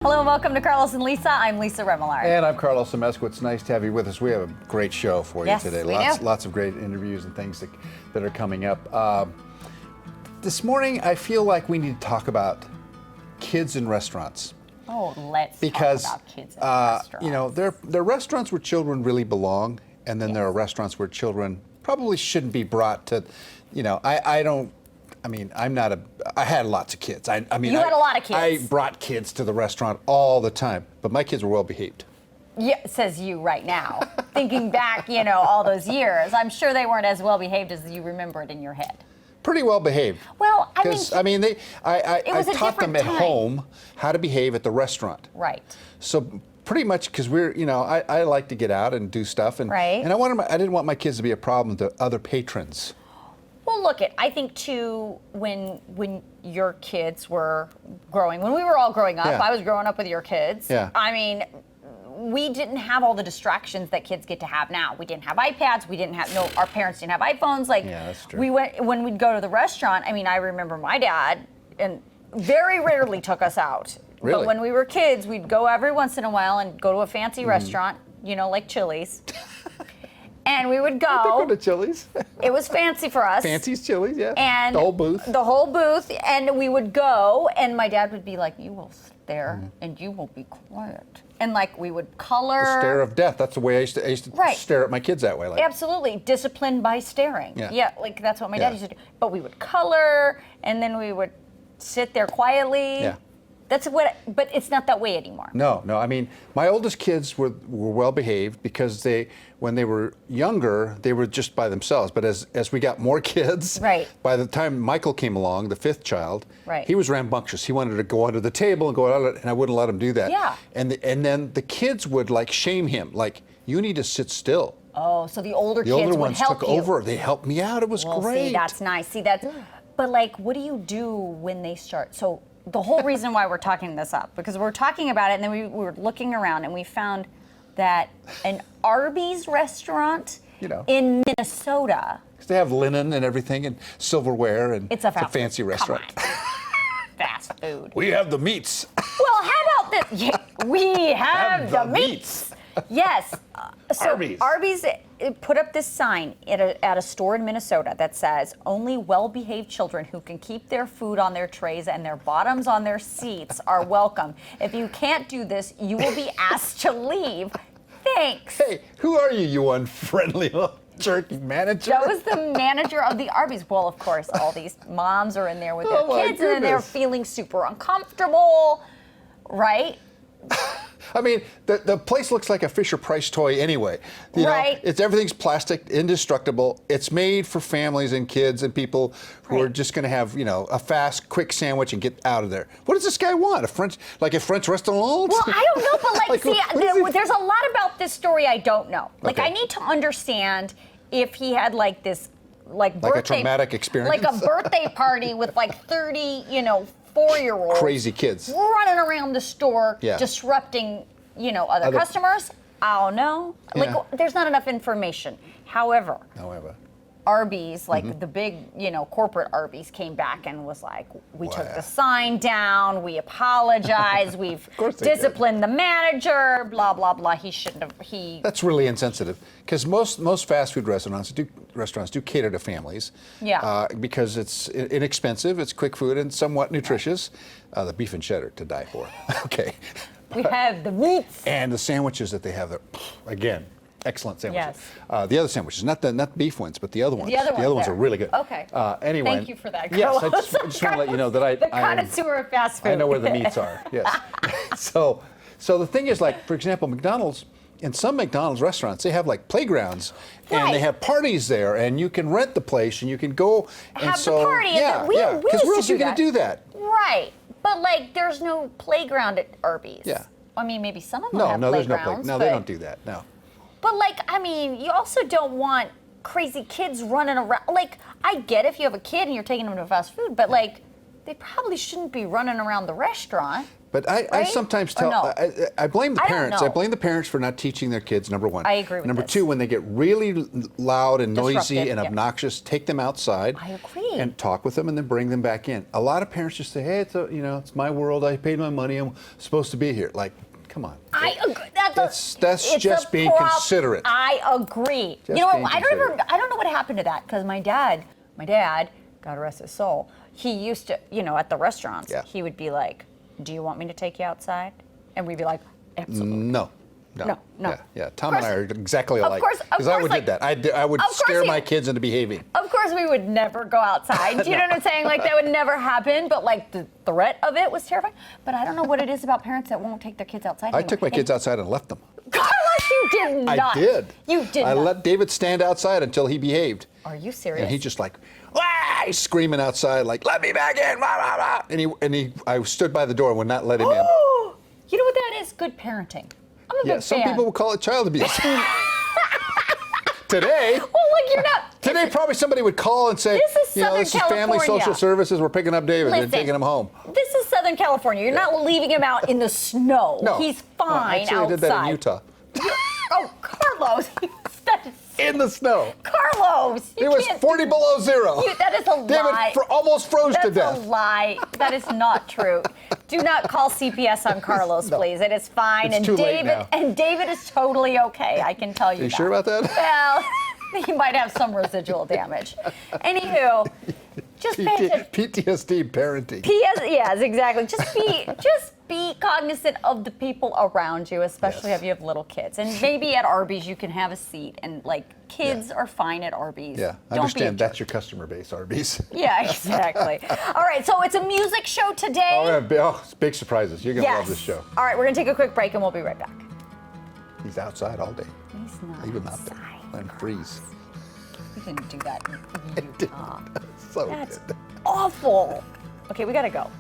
Hello and welcome to Carlos and Lisa. I'm Lisa Remillard. And I'm Carlos Amezcua. It's nice to have you with us. We have a great show for you today. Lots of great interviews and things that are coming up. This morning, I feel like we need to talk about kids in restaurants. Oh, let's talk about kids in restaurants. You know, there are restaurants where children really belong, and then there are restaurants where children probably shouldn't be brought to, you know, I had lots of kids. You had a lot of kids. I brought kids to the restaurant all the time, but my kids were well behaved. Yeah, says you right now. Thinking back, you know, all those years, I'm sure they weren't as well behaved as you remember it in your head. Pretty well behaved. Well, I taught them at time. home how to behave at the restaurant. Right. So pretty much because I like to get out and do stuff, and right. and I didn't want my kids to be a problem to other patrons. Well, look, I think too, when your kids were growing, when we were all growing up, I was growing up with your kids. Yeah. I mean, we didn't have all the distractions that kids get to have now. We didn't have iPads. Our parents didn't have iPhones. Yeah, that's true. When we'd go to the restaurant, I mean, I remember my dad, and very rarely took us out. Really? But when we were kids, we'd go every once in a while and go to a fancy restaurant, you know, like Chili's. And we would go. I think go to Chili's. It was fancy for us. Fancy's Chili's, yeah. And the whole booth. The whole booth. And we would go, and my dad would be like, "You will stare, and you will be quiet." And like we would color. The stare of death. That's the way I used to stare at my kids that way. Like. Absolutely. Disciplined by staring. Yeah. Like that's what my dad used to do. But we would color, and then we would sit there quietly. Yeah. But it's not that way anymore. No. I mean, my oldest kids were well behaved because when they were younger, they were just by themselves. But as we got more kids, by the time Michael came along, the fifth child, he was rambunctious. He wanted to go under the table and go out, and I wouldn't let him do that. Yeah. And then the kids would like shame him, like, you need to sit still. Oh, so the older kids would ones help took over. They helped me out. It was great. See, that's nice. But like, what do you do when they start? So the whole reason why we're talking this up, because we're talking about it, and then we were looking around, and we found that an Arby's restaurant in Minnesota. Because they have linen and everything and silverware, and it's a fancy restaurant. Fast food. We have the meats. Well, how about this? Yeah, we have the meats. Yes. So Arby's put up this sign at a store in Minnesota that says, "Only well-behaved children who can keep their food on their trays and their bottoms on their seats are welcome. If you can't do this, you will be asked to leave. Thanks." Hey, who are you, you unfriendly little jerky manager? That was the manager of the Arby's. Well, of course, all these moms are in there with their kids, and they're feeling super uncomfortable, right? I mean, the place looks like a Fisher-Price toy anyway. You know, everything's plastic, indestructible. It's made for families and kids and people who are just going to have, a fast, quick sandwich and get out of there. What does this guy want? A French restaurant? Well, I don't know, but there's a lot about this story I don't know. Like, I need to understand if he had this birthday, a traumatic experience, like a birthday party with 30, 4-year-olds, crazy kids running around the store, disrupting, other customers. I don't know. There's not enough information. However, Arby's, the big, corporate Arby's came back and was like, we took the sign down, we apologize, we've disciplined the manager, blah, blah, blah. He shouldn't have, That's really insensitive, because most fast food restaurants do cater to families. Yeah. Because it's inexpensive, it's quick food, and somewhat nutritious. The beef and cheddar to die for. Okay. We have the meats. And the sandwiches that they have there, again, excellent sandwiches. Yes. The other sandwiches, not the beef ones, but the other ones. The other ones are really good. Okay. Anyway. Thank you for that, Yes, Carlos. I just want to let you know that I the connoisseur of fast food. I know where the meats are. Yes. So the thing is, for example, McDonald's. In some McDonald's restaurants, they have playgrounds, and they have parties there, and you can rent the place, and you can go have the party. We because where else are you going to do that? Right, but there's no playground at Arby's. Yeah. I mean, maybe some of them have playgrounds. There's no playground. No, they don't do that. No. But you also don't want crazy kids running around. I get if you have a kid and you're taking them to fast food, but they probably shouldn't be running around the restaurant. But I sometimes tell, I blame the parents. I blame the parents for not teaching their kids, number one. I agree with Number this. two, when they get really loud and noisy Disruptive, and obnoxious, take them outside. I agree. And talk with them and then bring them back in. A lot of parents just say, hey, it's my world. I paid my money. I'm supposed to be here. Like, come on. I agree. That's just being considerate. I agree. Just I don't know what happened to that, because my dad, God rest his soul, he used to, at the restaurants, he would be like, do you want me to take you outside? And we'd be like, absolutely. No. Yeah. Tom and I are exactly alike. Because I would do that. I would scare my kids into behaving. Of course, we would never go outside. Do you know what I'm saying? Like, that would never happen. But like, the threat of it was terrifying. But I don't know what it is about parents that won't take their kids outside anymore. I took my kids outside and left them. Carlos, you did not. I did. You did not. I let David stand outside until he behaved. Are you serious? And he just like, wah! He's screaming outside like, let me back in, blah, blah, blah. I stood by the door and would not let him in. You know what that is? Good parenting. I'm a big fan. Some people would call it child abuse. Today. Well, like, you're not. Today, probably somebody would call and say, this is Family Social Services. We're picking up David and taking him home. This is Southern California. You're not leaving him out in the snow. No. He's fine outside. I did that in Utah. Oh, Carlos. In the snow. Carlos. It was 40 below zero. That is a lie. David almost froze to death. That's a lie. That is not true. Do not call CPS on Carlos, please. It is fine. It's too late now. And David is totally okay. I can tell you. Are you sure about that? Well, he might have some residual damage. Anywho, just PTSD parenting. Yes, exactly. Just be cognizant of the people around you, especially if you have little kids. And maybe at Arby's you can have a seat, and like, kids are fine at Arby's. Yeah, I understand that's your customer base, Arby's. Yeah, exactly. All right, so it's a music show today. It's big surprises. You're going to love this show. All right, we're going to take a quick break and we'll be right back. He's outside all day. He's not. Leave him out there. Let him freeze. We can do that in Utah. So That's awful. Okay, we got to go.